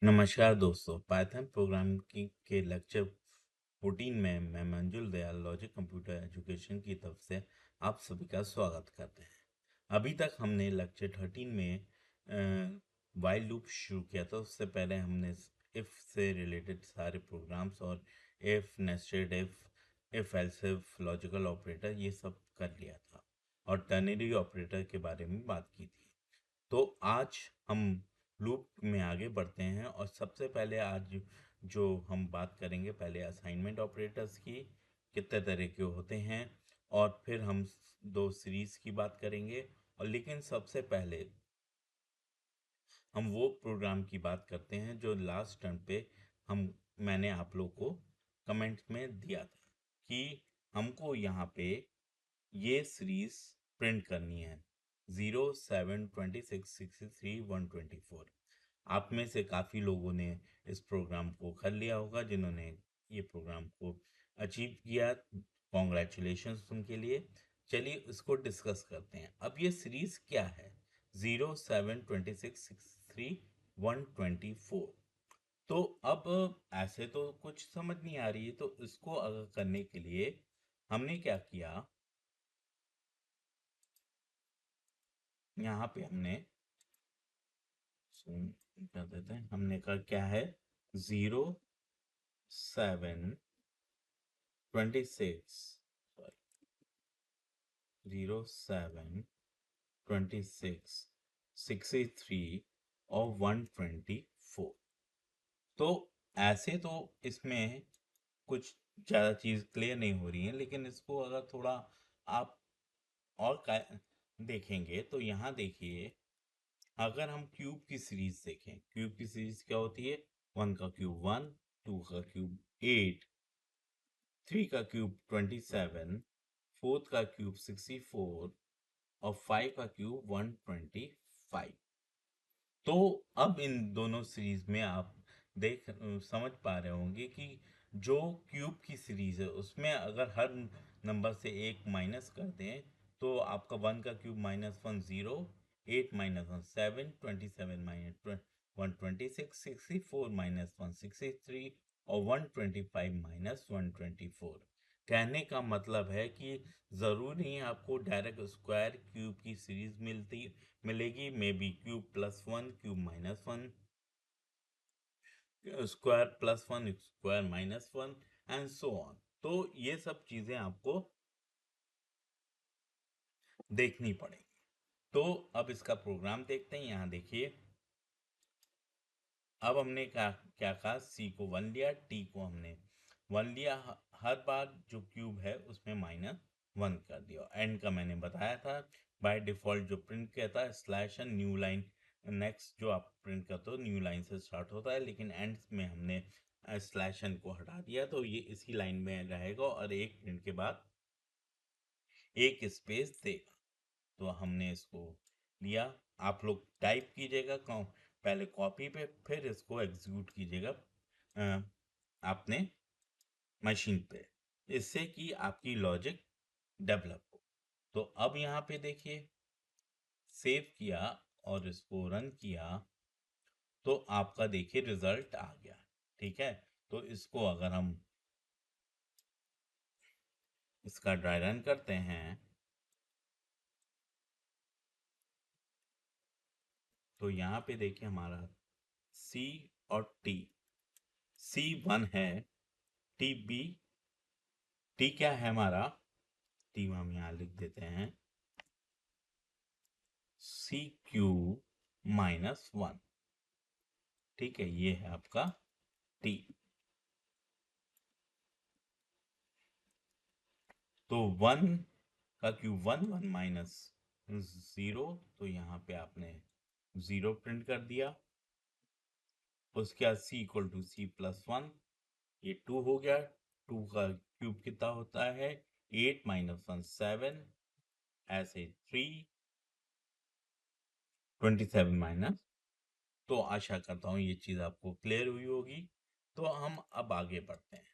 नमस्कार दोस्तों, Python programming के लेक्चर 14 में मैं मंजुल दयाल लॉजिक कंप्यूटर एजुकेशन की तरफ से आप सभी का स्वागत करते हैं। अभी तक हमने लेक्चर 13 में वाइल लूप शुरू किया था। उससे पहले हमने इफ से रिलेटेड सारे प्रोग्राम्स और if, nested if else if, logical operator ये सब कर लिया था और टर्नरी ऑपरेटर के बारे में बात की थी। तो आज हम लूप में आगे बढ़ते हैं और सबसे पहले आज जो हम बात करेंगे, पहले असाइनमेंट ऑपरेटर्स की कितने तरह के होते हैं, और फिर हम दो सीरीज की बात करेंगे। और लेकिन सबसे पहले हम वो प्रोग्राम की बात करते हैं जो लास्ट टर्म पे मैंने आप लोग को कमेंट में दिया था कि हमको यहाँ पे ये सीरीज प्रिंट करनी है 072663 124। आप में से काफ़ी लोगों ने इस प्रोग्राम को कर लिया होगा, जिन्होंने ये प्रोग्राम को अचीव किया, कॉन्ग्रेचुलेशंस उनके लिए। चलिए इसको डिस्कस करते हैं। अब ये सीरीज क्या है 072663 124। तो अब ऐसे तो कुछ समझ नहीं आ रही है, तो इसको अगर करने के लिए हमने क्या किया, यहाँ पे हमने कर देते हैं, हमने कहा क्या है 0726, सॉरी 072663 और 124। तो ऐसे तो इसमें कुछ ज़्यादा चीज़ क्लियर नहीं हो रही है, लेकिन इसको अगर थोड़ा आप और देखेंगे तो यहाँ देखिए, अगर हम क्यूब की सीरीज देखें, क्यूब की सीरीज क्या होती है, 1 का क्यूब 1, 2 का क्यूब 8, 3 का क्यूब 27, 4 का क्यूब 64 और 5 का क्यूब 125। तो अब इन दोनों सीरीज में आप समझ पा रहे होंगे कि जो क्यूब की सीरीज है उसमें अगर हर नंबर से एक माइनस कर दें तो आपका 1 का क्यूब -1 0, 8 -1 7, 27 -1 126, 64 -1 63 और 125 -124। कहने का मतलब है कि ज़रूरी नहीं आपको डायरेक्ट स्क्वायर क्यूब की सीरीज मिलेगी, may be cube +1, cube -1, square +1, square -1 and so on. तो ये सब चीज़ें आपको देखनी पड़ेगी। तो अब इसका प्रोग्राम देखते हैं। यहाँ देखिए, अब हमने क्या कहा, सी को 1 लिया, टी को हमने 1 लिया, हर बार जो क्यूब है उसमें -1 कर दिया। एंड का मैंने बताया था, बाय डिफॉल्ट जो प्रिंट कहता है /n न्यू लाइन, नेक्स्ट जो आप प्रिंट करते हो न्यू लाइन से स्टार्ट होता है, लेकिन एंड में हमने /n को हटा दिया तो ये इसी लाइन में रहेगा और एक प्रिंट के बाद एक स्पेस देगा। तो हमने इसको लिया। आप लोग टाइप कीजिएगा पहले कॉपी पे, फिर इसको एग्जीक्यूट कीजिएगा अपने मशीन पे, इससे कि आपकी लॉजिक डेवलप हो। तो अब यहाँ पे देखिए, सेव किया और इसको रन किया तो आपका देखिए रिजल्ट आ गया। ठीक है, तो इसको अगर हम इसका ड्राई रन करते हैं तो यहाँ पे देखिए हमारा सी और टी, C1 है, टी क्या है हमारा, टी हम यहाँ लिख देते हैं CQ-1। ठीक है, ये है आपका टी। तो 1 का क्यूब 1, 1 -0, तो यहाँ पे आपने 0 प्रिंट कर दिया। उसके बाद C = C+1, ये 2 हो गया। 2 का क्यूब कितना होता है, 8 -1 7, ऐसे 3, 27 माइनस। तो आशा करता हूँ ये चीज़ आपको क्लियर हुई होगी। तो हम अब आगे बढ़ते हैं।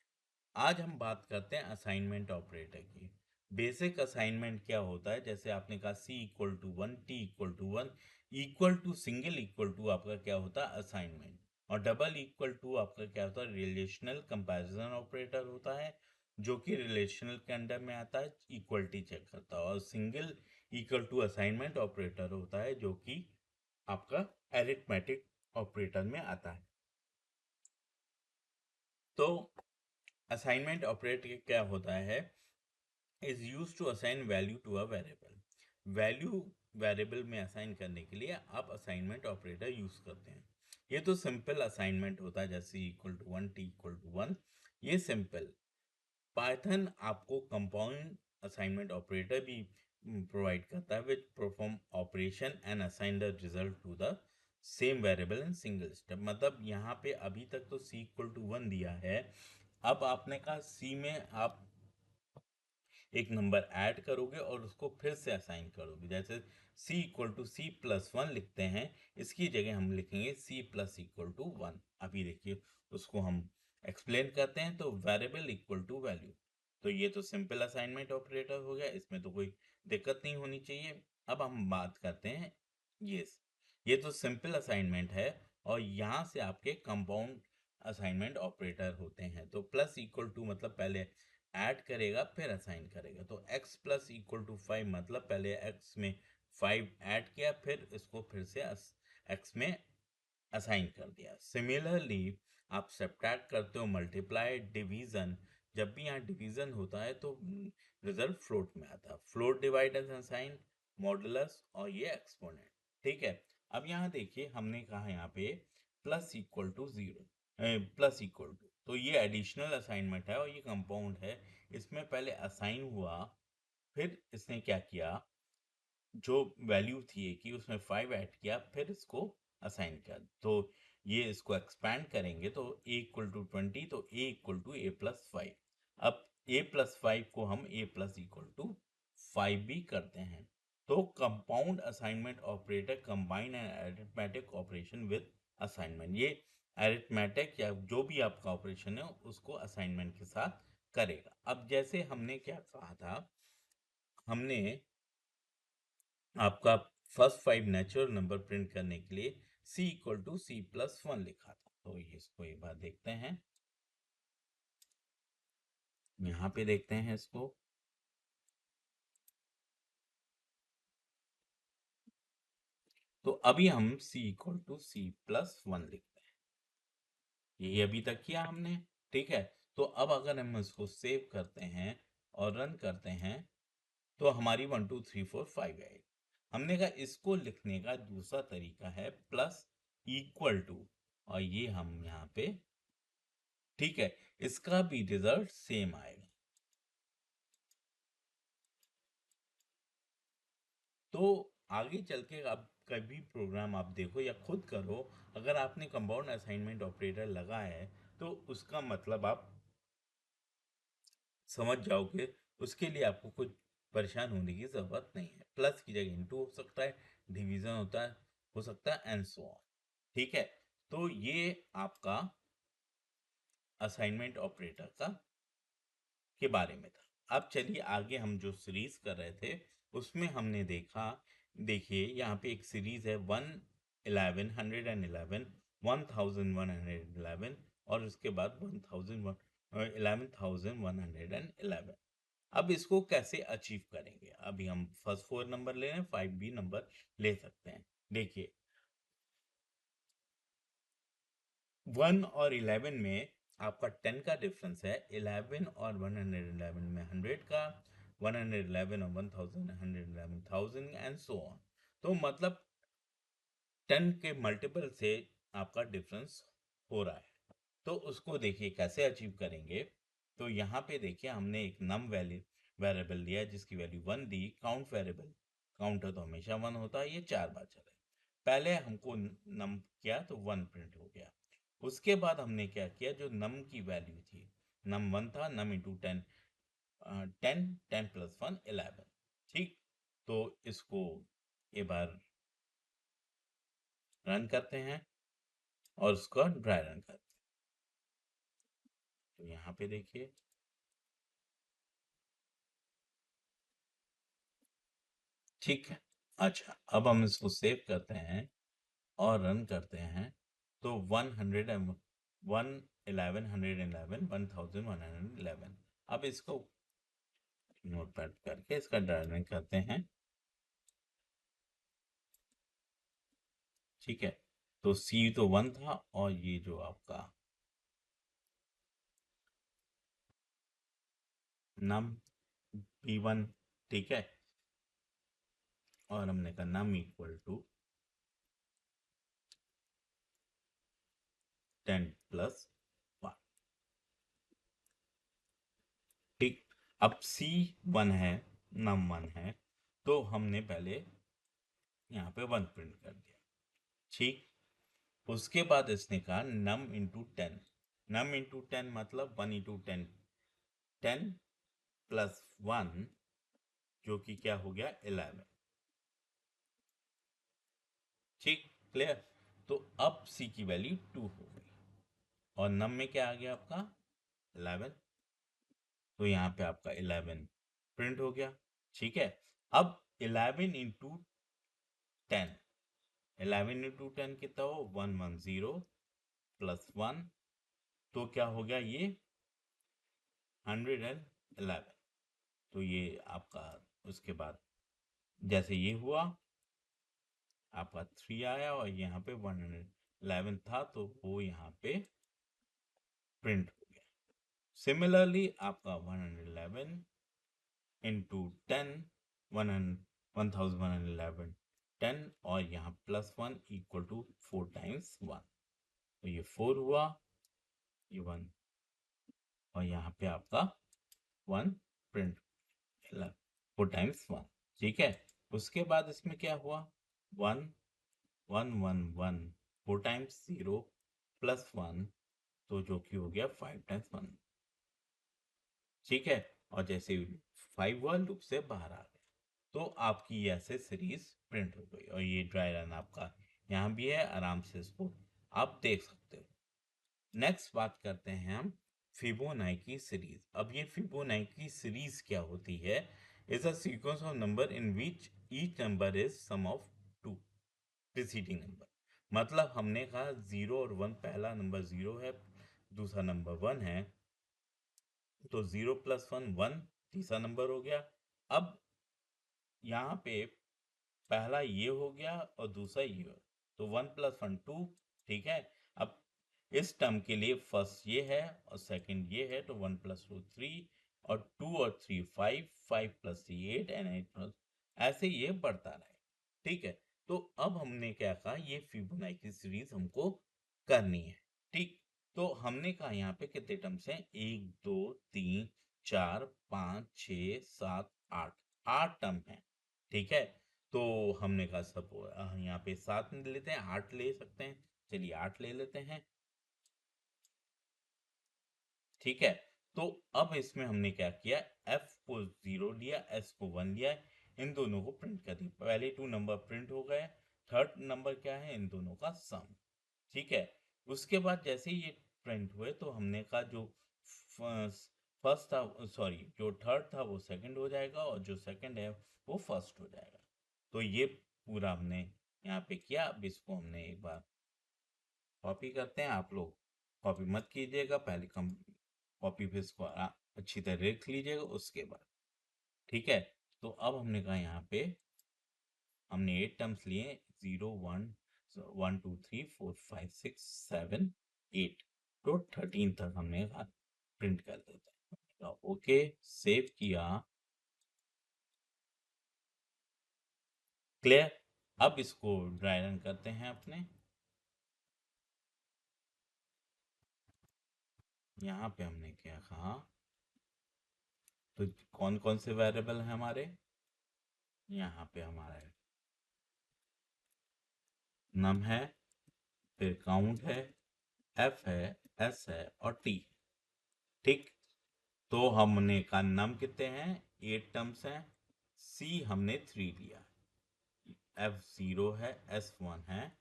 आज हम बात करते हैं असाइनमेंट ऑपरेटर की। बेसिक असाइनमेंट क्या होता है, जैसे आपने कहा C = 1, T = 1, equal to single equal to आपका क्या होता है असाइनमेंट। और डबल इक्वल टू आपका क्या होता है, रिलेशनल कंपैरिजन ऑपरेटर होता है, जो कि रिलेशनल के अंडर में आता है, इक्वलिटी चेक करता है। और single equal to assignment operator होता है, जो कि आपका अरिथमेटिक ऑपरेटर में आता है। तो असाइनमेंट ऑपरेटर क्या होता है, is use to assign value to a variable. Value variable में असाइन करने के लिए आप असाइनमेंट ऑपरेटर यूज करते हैं। ये तो सिंपल असाइनमेंट होता है, जैसे equal to one, T equal to one, ये सिंपल। पाइथन आपको कंपाउंड असाइनमेंट ऑपरेटर भी प्रोवाइड करता है, which perform operation and assign the result to the same variable in single step. मतलब यहाँ पे अभी तक तो c इक्वल टू वन दिया है, अब आपने कहा c में आप एक नंबर ऐड करोगे और उसको फिर से असाइन करोगे। जैसे c equal to C plus one लिखते हैं, इसकी जगह हम लिखेंगे c plus equal to one. अभी देखिए उसको हम एक्सप्लेन करते हैं। तो वेरिएबल इक्वल टू वैल्यू, तो ये तो सिंपल असाइनमेंट ऑपरेटर हो गया, इसमें तो कोई दिक्कत नहीं होनी चाहिए। अब हम बात करते हैं ये तो सिंपल असाइनमेंट है, और यहाँ से आपके कंपाउंड असाइनमेंट ऑपरेटर होते हैं। तो प्लस इक्वल टू मतलब पहले ऐड करेगा फिर असाइन करेगा। तो x plus equal to five मतलब पहले x में फाइव ऐड किया, फिर इसको फिर से x में असाइन कर दिया। सिमिलरली आप सब्ट्रैक्ट करते हो, मल्टीप्लाई, डिवीजन, जब भी यहाँ डिवीजन होता है तो रिजल्ट फ्लोट में आता है। फ्लोट डिवाइड असाइन, मॉडुलस और ये एक्सपोनेंट। ठीक है, अब यहाँ देखिए हमने कहा यहाँ पे plus equal to zero, plus equal to, तो ये एडिशनल असाइनमेंट है और ये कंपाउंड है। इसमें पहले असाइन हुआ, फिर इसने क्या किया, जो वैल्यू थी कि उसमें फाइव ऐड किया, फिर इसको असाइन किया। तो ये इसको एक्सपैंड करेंगे तो a इक्वल टू 20, तो a equal to a plus five. अब a प्लस फाइव को हम a plus equal to five भी करते हैं। तो compound assignment operator combine and arithmetic operation with assignment. ये अरिथमेटिक या जो भी आपका ऑपरेशन है उसको असाइनमेंट के साथ करेगा। अब जैसे हमने क्या कहा था, हमने आपका first five natural number print करने के लिए c equal to C plus one लिखा था। तो इसको एक बार देखते हैं, यहाँ पे देखते हैं इसको। तो अभी हम c equal to C plus one लिखते हैं, यही अभी तक किया हमने। ठीक है, तो अब अगर हम इसको सेव करते हैं और रन करते हैं तो हमारी one two three four five आएगी। हमने कहा इसको लिखने का दूसरा तरीका है प्लस इक्वल टू, और ये हम यहाँ पे, ठीक है, इसका भी रिजल्ट सेम आएगा। तो आगे चल के आप कभी प्रोग्राम आप देखो या खुद करो, अगर आपने कंपाउंड असाइनमेंट ऑपरेटर लगा है तो उसका मतलब आप समझ जाओगे। उसके लिए आपको कुछ परेशान होने की ज़रूरत नहीं है। प्लस की जगह इनटू हो सकता है, डिवीज़न होता है, हो सकता है, एंड सो ऑन। ठीक है, तो ये आपका असाइनमेंट ऑपरेटर का के बारे में था। अब चलिए आगे, हम जो सीरीज कर रहे थे उसमें हमने देखा, देखिए यहाँ पे एक सीरीज है 1111, 1111 और उसके बाद 1111। अब इसको कैसे अचीव करेंगे, अभी हम फर्स्ट फोर नंबर ले रहे हैं, फाइव भी नंबर ले सकते हैं। देखिए 1 और 11 में आपका 10 का डिफरेंस है, 11 और 111 में 100 का, 111 और 1000, 111,000 एंड सो ऑन। तो मतलब 10 के मल्टीपल से आपका डिफरेंस हो रहा है। तो उसको देखिए कैसे अचीव करेंगे। तो यहाँ पे देखिए हमने एक नम वैल्यू वेरिएबल दिया है जिसकी वैल्यू वन दी। काउंट वेरिएबल, काउंटर तो हमेशा वन होता है, ये 4 बार चला है। पहले हमको नम किया तो वन प्रिंट हो गया। उसके बाद हमने क्या किया, जो नम की वैल्यू थी, नम वन था, नम इंटू टेन, 10, 10 प्लस वन 11। ठीक, तो इसको एक बार रन करते हैं और उसका ड्राई रन करते हैं। तो यहाँ पे देखिए, ठीक है। अच्छा, अब हम इसको सेव करते हैं और रन करते हैं तो 1111 अब इसको नोटपैड करके इसका ड्राइविंग करते हैं। ठीक है, तो सी तो 1 था और ये जो आपका नम p1, ठीक है, और हमने कहा नम इक्वल टू 10 प्लस 1। ठीक, अब C1 है, नम 1 है, तो हमने पहले यहाँ पे 1 प्रिंट कर दिया। ठीक, उसके बाद इसने कहा नम इंटू 10, नम इंटू 10 मतलब 1 इंटू 10, 10 प्लस 1 जो कि क्या हो गया 11। ठीक, क्लियर। तो अब C की वैल्यू 2 हो गई और नम में क्या आ गया आपका 11, तो यहाँ पे आपका 11 प्रिंट हो गया। ठीक है, अब 11 इंटू 10, 11 इंटू 10 कितना हो 110 प्लस 1, तो क्या हो गया ये 111। तो ये आपका उसके बाद जैसे ये हुआ आपका 3 आया और यहाँ पे 111 था तो वो यहाँ पे प्रिंट हो गया। सिमिलरली आपका 111 इंटू 10, 1111 10 और यहाँ प्लस 1 इक्वल टू 4 टाइम्स 1, तो ये 4 हुआ, ये 1 और यहाँ पे आपका 1 प्रिंट 4 टाइम्स 1। ठीक है, उसके बाद इसमें क्या हुआ 1 1 1 1 4 टाइम्स 0 प्लस 1, तो जो कि हो गया 5 टाइम्स 1। ठीक है, और जैसे 5 हुआ लूप से बाहर आ गया, तो आपकी ऐसे सीरीज प्रिंट हो गई और ये ड्राई रन आपका यहाँ भी है, आराम से इसको आप देख सकते हो। नेक्स्ट बात करते हैं हम फिबोनाची सीरीज। अब ये फिबोनाची सीरीज क्या होती है, is a sequence of number in which each number is sum of two preceding number. मतलब हमने कहा 0 और 1, पहला नंबर 0 है, दूसरा नंबर 1 है, तो 0 प्लस 1 1, तीसरा नंबर हो गया। अब यहाँ पे पहला ये हो गया और दूसरा ये हो, तो 1 प्लस 1 2। ठीक है, अब इस टर्म के लिए फर्स्ट ये है और सेकंड ये है, तो 1 प्लस 2 3 और 2 और 3 5, 5 प्लस 3 8 एंड 8 प्लस, ऐसे ये बढ़ता रहे। ठीक है, तो अब हमने क्या कहा ये फिबोनाची सीरीज हमको करनी है। ठीक, तो हमने कहा यहाँ पे कितने टर्म्स हैं 1 2 3 4 5 6 7 8, 8 टर्म है। ठीक है, तो हमने कहा सब यहाँ पे 7 लेते हैं, 8 ले सकते हैं, चलिए 8 ले लेते हैं। ठीक है, तो अब इसमें हमने क्या किया, f को 0 लिया, s को 1 लिया, इन दोनों को प्रिंट कर दिया, पहले 2 नंबर प्रिंट हो गए, थर्ड नंबर क्या है इन दोनों का सम। ठीक है, उसके बाद जैसे ही ये प्रिंट हुए तो हमने कहा जो फर्स्ट था, सॉरी जो थर्ड था वो सेकंड हो जाएगा और जो सेकंड है वो फर्स्ट हो जाएगा। तो ये पूरा हमने यहाँ पे किया। अब इसको हमने एक बार कॉपी करते हैं, आप लोग कॉपी मत कीजिएगा, पहले कम कॉपी पे इसको अच्छी तरह लिख लीजिएगा उसके बाद। ठीक है, तो अब हमने कहा यहाँ पे हमने 8 टर्म्स लिए, 0 1 1 2 3 4 5 6 7 8, तो 13 तक हमने कहा प्रिंट कर देते हैं। ओके, सेव किया, क्लियर। अब इसको ड्राई रन करते हैं अपने, यहाँ पे हमने क्या कहा, तो कौन कौन से वेरिएबल हैं हमारे, यहाँ पे हमारा नम है, फिर काउंट है, एफ है, एस है और टी। ठीक, तो हमने का नम कितने हैं 8 टर्म्स हैं, सी हमने 3 लिया, एफ 0 है, एस 1 है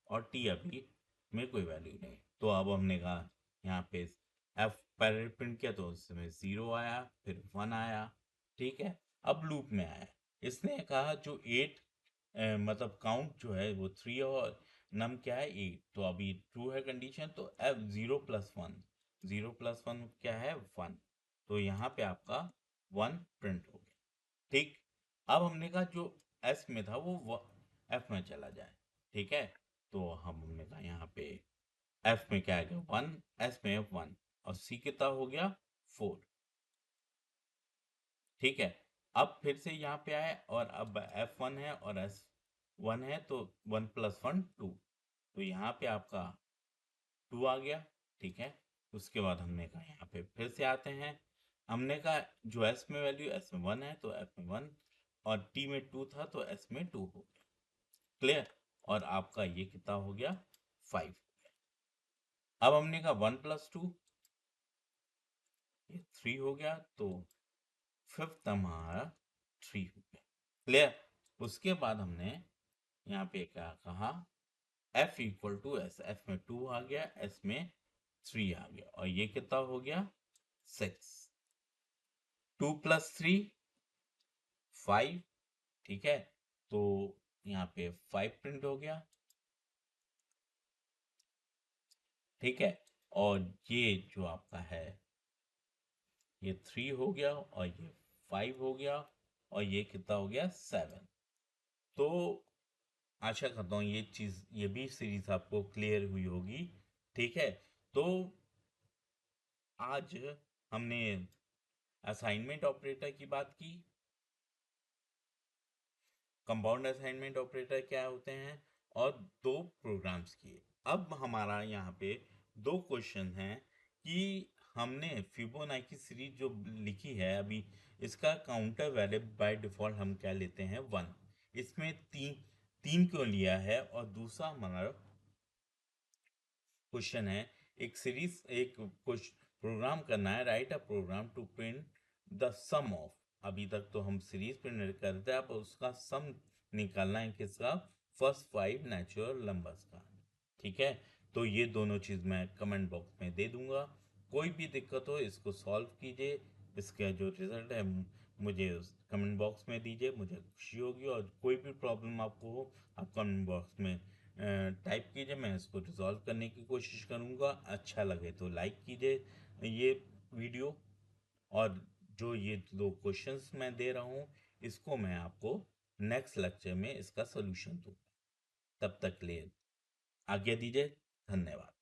और टी अभी में कोई वैल्यू नहीं। तो अब हमने कहा यहाँ पे एफ पहले प्रिंट किया तो उसमें 0 आया, फिर 1 आया। ठीक है, अब लूप में आया, इसने कहा जो 8 मतलब काउंट जो है वो 3 और नम क्या है 8, तो अभी ट्रू है कंडीशन, तो एफ 0+1, 0+1 क्या है 1, तो यहाँ पे आपका 1 प्रिंट हो गया। ठीक, अब हमने कहा जो एस में था वो एफ में चला जाए। ठीक है, तो हमने कहा यहाँ पे एफ में क्या आ गया 1, एस में 1, और सी कितना हो गया 4। ठीक है, अब फिर से यहाँ पे आए और अब F1 है और S1 है, तो 1+1 2, तो यहाँ पे आपका 2 आ गया। ठीक है, उसके बाद हमने कहा यहाँ पे फिर से आते हैं, हमने कहा जो S में वैल्यू S में 1 है तो F में 1, और T में 2 था तो S में 2 हो गया। क्लियर, और आपका ये कितना हो गया 5 हो गया। अब हमने कहा 1+2, ये 3 हो गया, तो फिफ्थ हमारा 3 हो गया। क्लियर, उसके बाद हमने यहाँ पे क्या कहा, F equal to S, F में 2 आ गया, एस में 3 आ गया, और ये कितना हो गया 6, 2+3 5। ठीक है, तो यहाँ पे 5 प्रिंट हो गया। ठीक है, और ये जो आपका है ये 3 हो गया, और ये 5 हो गया, और ये कितना हो गया 7। तो आशा करता हूँ ये भी सीरीज आपको क्लियर हुई होगी। ठीक है, तो आज हमने असाइनमेंट ऑपरेटर की बात की, कंपाउंड असाइनमेंट ऑपरेटर क्या होते हैं, और दो प्रोग्राम्स किए। अब हमारा यहाँ पे दो क्वेश्चन हैं कि हमने फिबोनाची सीरीज जो लिखी है अभी, इसका काउंटर वैल्यू बाय डिफॉल्ट हम क्या लेते हैं 1, इसमें तीन तीन क्यों लिया है, और दूसरा हमारा क्वेश्चन है एक कुछ प्रोग्राम करना है, write a program to print the sum of, अभी तक तो हम सीरीज प्रिंट करते हैं, अब उसका सम निकालना है किसका, फर्स्ट 5 नेचुरल नंबर्स का। ठीक है, तो ये दोनों चीज़ मैं कमेंट बॉक्स में दे दूंगा, कोई भी दिक्कत हो इसको सॉल्व कीजिए, इसका जो रिजल्ट है मुझे कमेंट बॉक्स में दीजिए, मुझे खुशी होगी, और कोई भी प्रॉब्लम आपको हो आप कमेंट बॉक्स में टाइप कीजिए, मैं इसको रिजॉल्व करने की कोशिश करूँगा। अच्छा लगे तो लाइक कीजिए ये वीडियो, और जो ये दो क्वेश्चंस मैं दे रहा हूँ इसको मैं आपको नेक्स्ट लेक्चर में इसका सोल्यूशन दूँ। तब तक के लिए आज्ञा दीजिए, धन्यवाद।